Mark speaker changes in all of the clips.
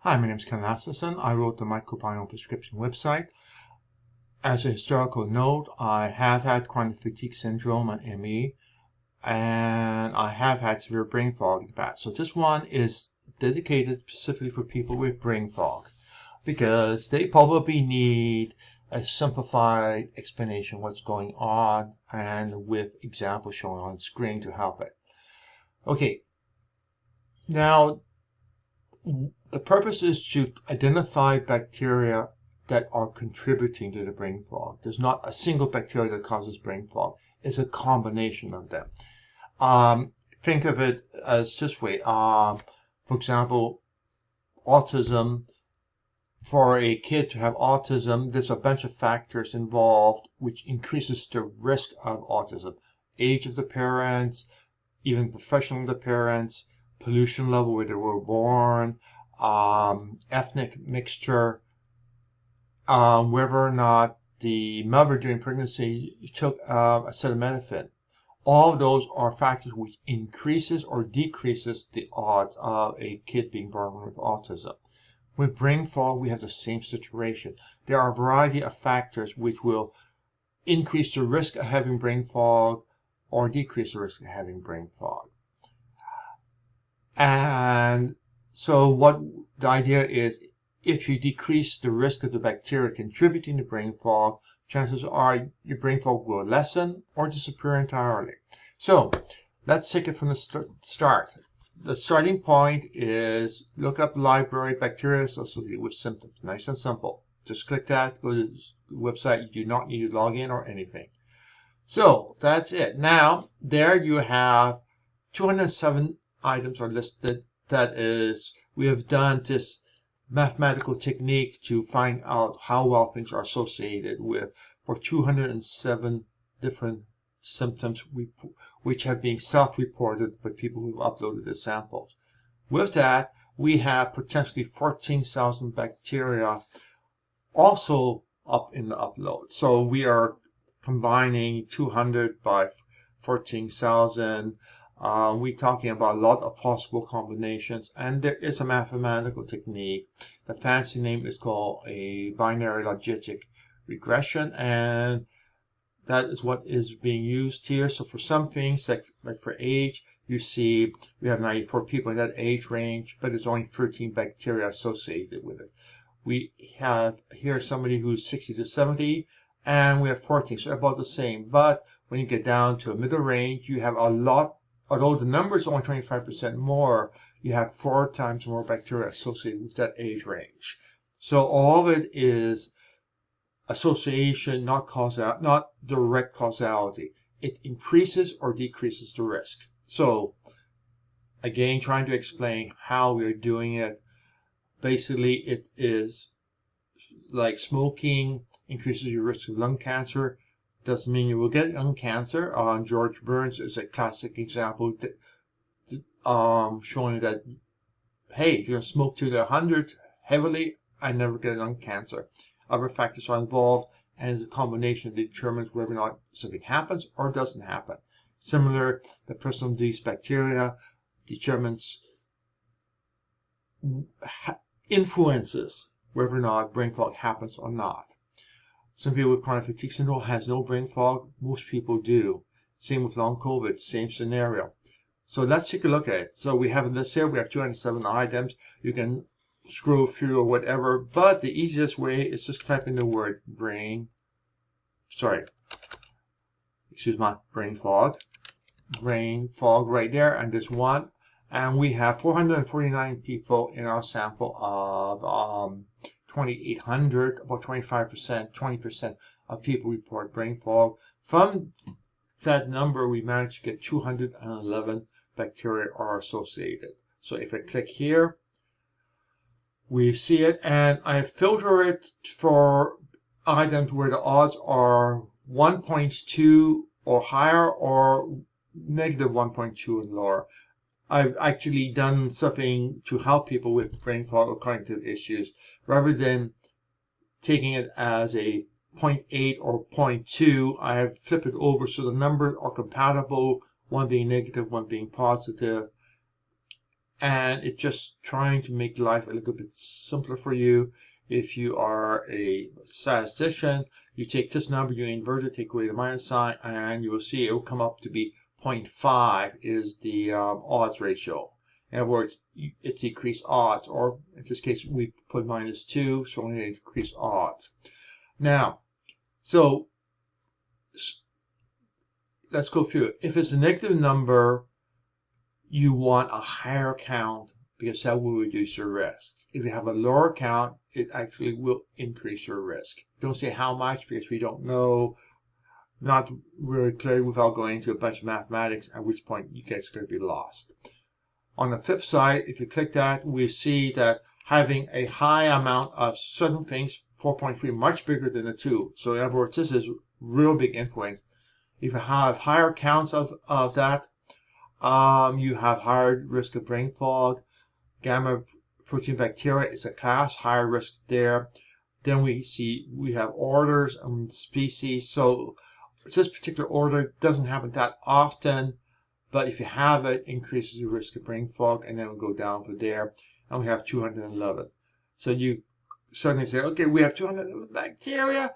Speaker 1: Hi, my name is Ken Lasseson. I wrote the Microbiome prescription website. As a historical note, I have had chronic fatigue syndrome and ME, and I have had severe brain fog in the past. So this one is dedicated specifically for people with brain fog because they probably need a simplified explanation of what's going on and with examples shown on screen to help it. Okay, now the purpose is to identify bacteria that are contributing to the brain fog. There's not a single bacteria that causes brain fog. It's a combination of them. Think of it as this way. For example, autism. For a kid to have autism, there's a bunch of factors involved which increases the risk of autism. Age of the parents, even profession of the parents, pollution level where they were born, ethnic mixture, whether or not the mother during pregnancy took acetaminophen. All of those are factors which increases or decreases the odds of a kid being born with autism. With brain fog, we have the same situation. There are a variety of factors which will increase the risk of having brain fog or decrease the risk of having brain fog. And so what the idea is, if you decrease the risk of the bacteria contributing to brain fog, chances are your brain fog will lessen or disappear entirely. So let's take it from the start. The starting point is look up library bacteria associated with symptoms. Nice and simple. Just click that, go to the website. You do not need to log in or anything. So that's it. Now, there you have 207 items are listed. That is, we have done this mathematical technique to find out how well things are associated with for 207 different symptoms which have been self-reported by people who uploaded the samples. With that, we have potentially 14,000 bacteria also up in the upload. So we are combining 200 by 14,000. We're talking about a lot of possible combinations, and there is a mathematical technique. The fancy name is called a binary logistic regression, and that is what is being used here. So for some things, like for age, you see we have 94 people in that age range, but there's only 13 bacteria associated with it. We have here somebody who's 60 to 70, and we have 14, so about the same. But when you get down to a middle range, you have a lot. Although the number is only 25% more, you have 4 times more bacteria associated with that age range. So all of it is association, not direct causality. It increases or decreases the risk. So again, trying to explain how we're doing it. Basically, it is like smoking increases your risk of lung cancer. Doesn't mean you will get lung cancer. George Burns is a classic example showing that, hey, if you smoke to the 100 heavily, I never get lung cancer. Other factors are involved, and it's a combination that determines whether or not something happens or doesn't happen. Similar, the presence of these bacteria determines, influences whether or not brain fog happens or not. Some people with chronic fatigue syndrome has no brain fog. Most people do. Same with long COVID, same scenario. So let's take a look at it. So we have this here. We have 207 items. You can scroll through or whatever, but the easiest way is just type in the word brain fog right there, and there's one. And we have 449 people in our sample of 2,800, about 25%, 20% of people report brain fog. From that number, we managed to get 211 bacteria are associated. So if I click here, we see it, and I filter it for items where the odds are 1.2 or higher or negative 1.2 and lower. I've actually done something to help people with brain fog or cognitive issues. Rather than taking it as a 0.8 or 0.2, I have flipped it over so the numbers are compatible, one being negative, one being positive. and it's just trying to make life a little bit simpler for you. If you are a statistician, you take this number, you invert it, take away the minus sign, and you will see it will come up to be 0.5 is the odds ratio. In other words, it's decreased odds, or in this case, we put -2, so we need decreased odds. Now, so let's go through it. If it's a negative number, you want a higher count because that will reduce your risk. If you have a lower count, it actually will increase your risk. Don't say how much because we don't know, not really clear without going into a bunch of mathematics, at which point you guys are going to be lost. On the flip side, if you click that, we see that having a high amount of certain things, 4.3, much bigger than a 2. So in other words, this is real big influence. If you have higher counts of that, you have higher risk of brain fog. Gamma protein bacteria is a class, higher risk there. Then we have orders and species. So this particular order doesn't happen that often, but if you have it, increases your risk of brain fog, and then we'll go down from there, and we have 211. So you suddenly say, okay, we have 211 bacteria,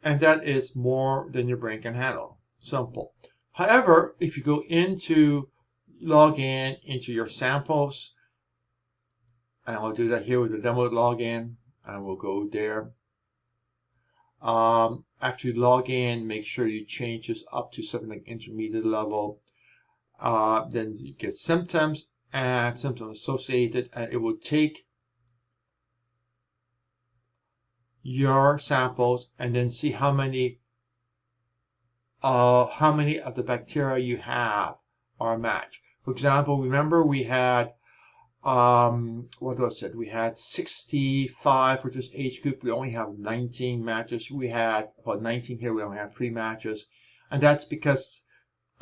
Speaker 1: and that is more than your brain can handle. Simple. However, if you go log in into your samples, and I'll do that here with the demo login, and we'll go there. After you log in, make sure you change this up to something like intermediate level. Then you get symptoms and symptoms associated, and it will take your samples and then see how many of the bacteria you have are matched. For example, remember we had what was it? We had 65 for this age group. We only have 19 matches. We had about 19 here. We only have 3 matches, and that's because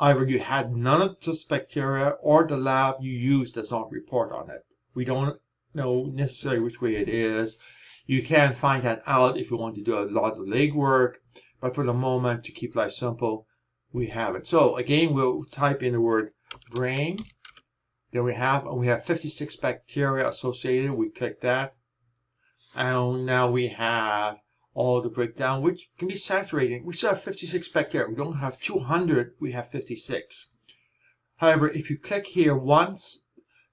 Speaker 1: either you had none of this bacteria or the lab you used does not report on it. We don't know necessarily which way it is. You can find that out if you want to do a lot of legwork, but for the moment, to keep life simple, we have it. So again, we'll type in the word brain. There we have 56 bacteria associated. We click that, and now we have all the breakdown, which can be saturating. We still have 56 bacteria. We don't have 200. We have 56. However, if you click here once,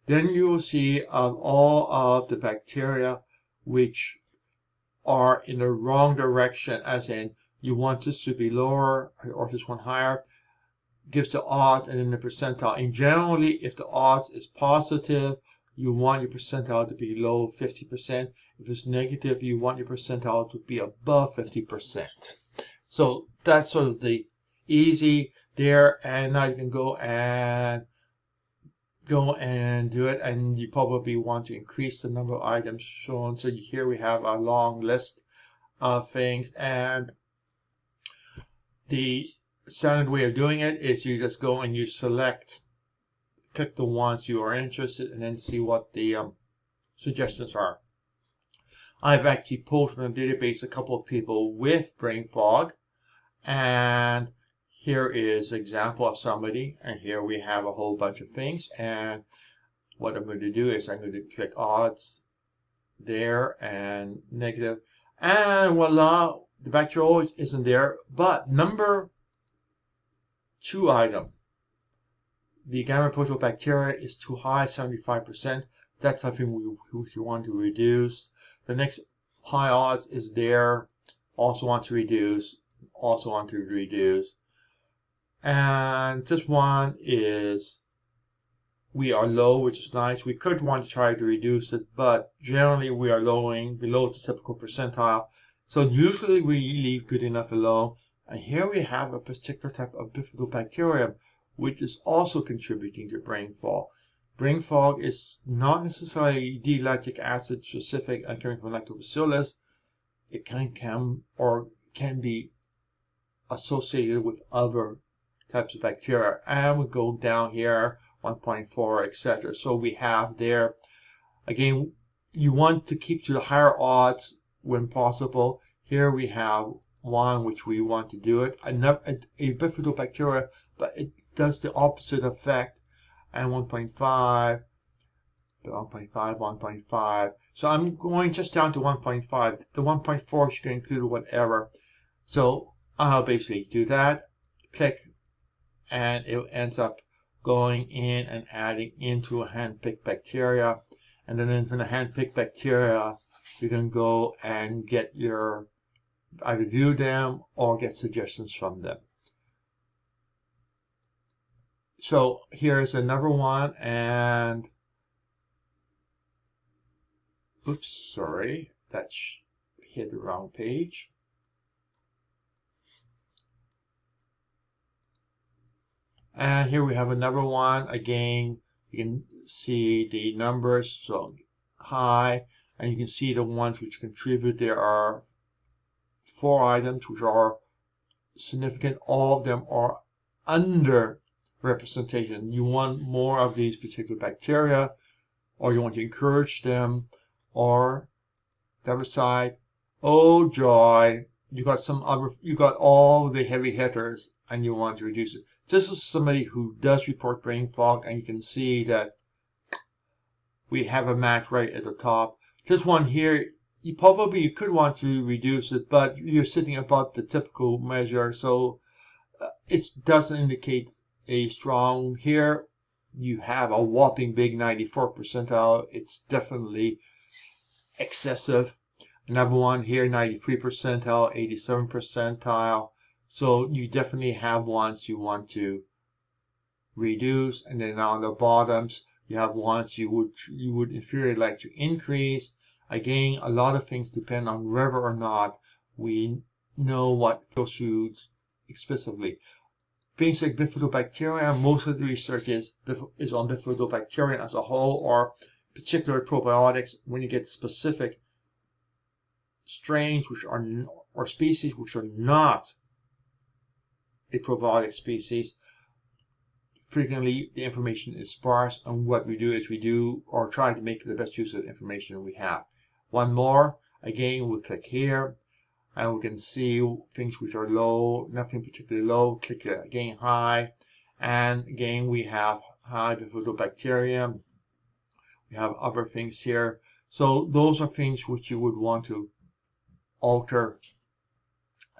Speaker 1: then you will see all of the bacteria which are in the wrong direction, as in you want this to be lower or this one higher. Gives the odds and then the percentile. And generally, if the odds is positive, you want your percentile to be below 50%. If it's negative, you want your percentile to be above 50%. So that's sort of the easy there. And now you can go and do it. And you probably want to increase the number of items shown. So here we have a long list of things. And the standard way of doing it is you just go and you click the ones you are interested in, and then see what the suggestions are. I've actually pulled from the database a couple of people with brain fog, and here is an example of somebody, and here we have a whole bunch of things. And what I'm going to do is I'm going to click odds there and negative, and voila, the bacteria isn't there, but number 2 item, the gamma proteobacteria is too high, 75%. That's something we want to reduce. The next high odds is there, also want to reduce, And this one is, we are low, which is nice. We could want to try to reduce it, but generally we are lowering below the typical percentile. So usually we leave good enough alone. And here we have a particular type of bifidobacterium, which is also contributing to brain fog. Brain fog is not necessarily D-lactic acid specific and coming from lactobacillus. It can be associated with other types of bacteria. And we go down here, 1.4, etc. So we have there, again, you want to keep to the higher odds when possible. Here we have one which we want to do it. A bifidobacteria, but it does the opposite effect. and 1.5, 1.5, 1.5. So I'm going just down to 1.5. The 1.4 you can include whatever. So I'll basically do that, click, and it ends up going in and adding into a hand-picked bacteria. And then from the hand-picked bacteria, you can go and get your, either view them or get suggestions from them. So here's another one, and oops, sorry, that hit the wrong page. And here we have another one. Again, you can see the numbers, so high, and you can see the ones which contribute. There are 4 items which are significant. All of them are under representation. You want more of these particular bacteria, or you want to encourage them, or the other side, oh joy, you got all the heavy hitters and you want to reduce it. This is somebody who does report brain fog, and you can see that we have a match right at the top. This one here, you could want to reduce it, but you're sitting above the typical measure, so it doesn't indicate a strong. Here you have a whopping big 94th percentile. It's definitely excessive. Another one here, 93 percentile, 87 percentile. So you definitely have ones you want to reduce, and then on the bottoms you have ones you would inferiorly like to increase. Again, a lot of things depend on whether or not we know what those foods explicitly. Things like bifidobacteria, most of the research is on bifidobacteria as a whole, or particular probiotics. When you get specific strains which are, or species which are not a probiotic species, frequently the information is sparse, and what we do is we do or try to make the best use of the information we have. One more, again, we'll click here, and we can see things which are low, nothing particularly low. Click again high, and again we have high bifidobacterium. We have other things here. So those are things which you would want to alter.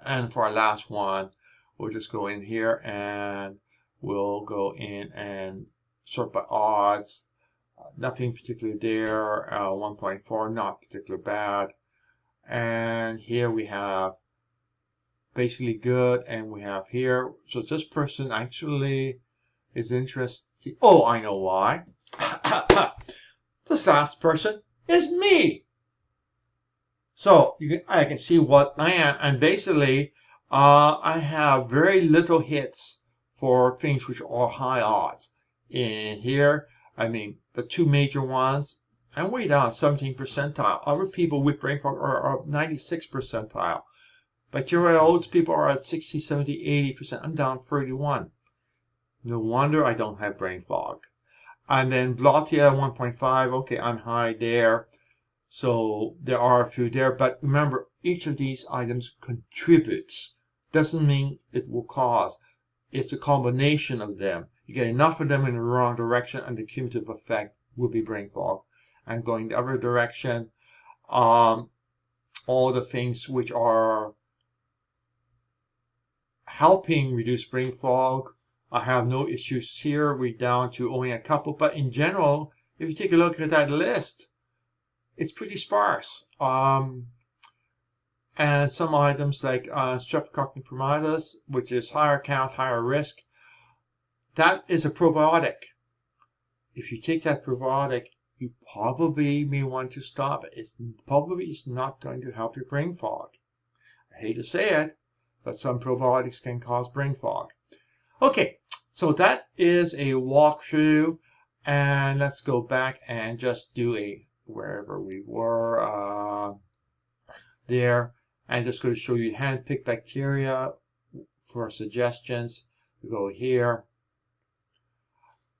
Speaker 1: And for our last one, we'll just go in here and we'll go in and sort by odds. Nothing particularly there. 1.4, not particularly bad. And here we have basically good, and we have here. So this person actually is interested. Oh, I know why. This last person is me. So I can see what I am, and basically I have very little hits for things which are high odds. In here, I mean, the 2 major ones, I'm way down 17 percentile. Other people with brain fog are 96 percentile. Bacterial people are at 60, 70, 80%. I'm down 31. No wonder I don't have brain fog. And then Blottia 1.5, okay, I'm high there. So there are a few there, but remember, each of these items contributes. Doesn't mean it will cause. It's a combination of them. You get enough of them in the wrong direction, and the cumulative effect will be brain fog. And going the other direction, all the things which are helping reduce brain fog, I have no issues here. We're down to only a couple, but in general, if you take a look at that list, it's pretty sparse. And some items like Streptococcus pneumonitis, which is higher count, higher risk, that is a probiotic. If you take that probiotic, you probably may want to stop it. It's probably not going to help your brain fog. I hate to say it, but some probiotics can cause brain fog. Okay, so that is a walkthrough, and let's go back and just do a wherever we were there, and just going to show you hand-picked bacteria for suggestions. We go here,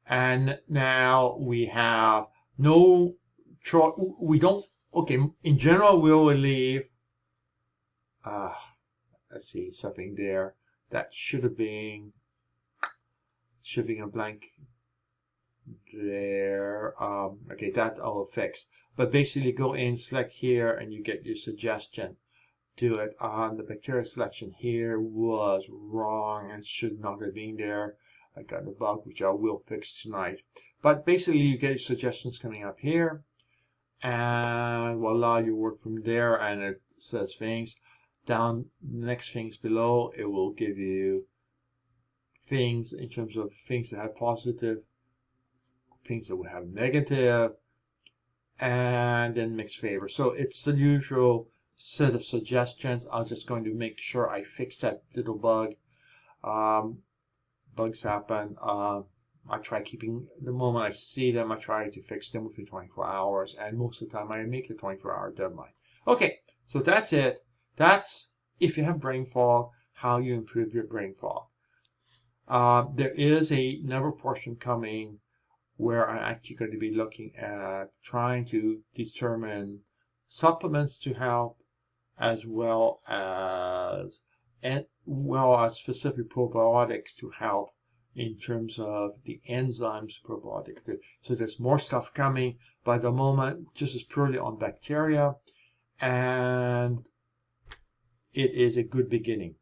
Speaker 1: and now we have no choice. We don't. Okay, in general, we'll leave. Let's see, something there that should have been a blank there. Okay, that I'll fix. But basically go in, select here, and you get your suggestion. Do it. The bacteria selection here was wrong and should not have been there. I got a bug which I will fix tonight. But basically you get suggestions coming up here, and voila, you work from there, and it says things. Down the next things below, it will give you things in terms of things that have positive, things that will have negative, and then mixed favor. So it's the usual set of suggestions. I'm just going to make sure I fix that little bug. Bugs happen. I try keeping, the moment I see them, I try to fix them within 24 hours, and most of the time I make the 24-hour deadline. Okay, so that's it. That's, if you have brain fog, how you improve your brain fog. There is another portion coming where I'm actually going to be looking at trying to determine supplements to help, as well as specific probiotics to help in terms of the enzymes probiotics. So there's more stuff coming. By the moment, just as purely on bacteria, and it is a good beginning.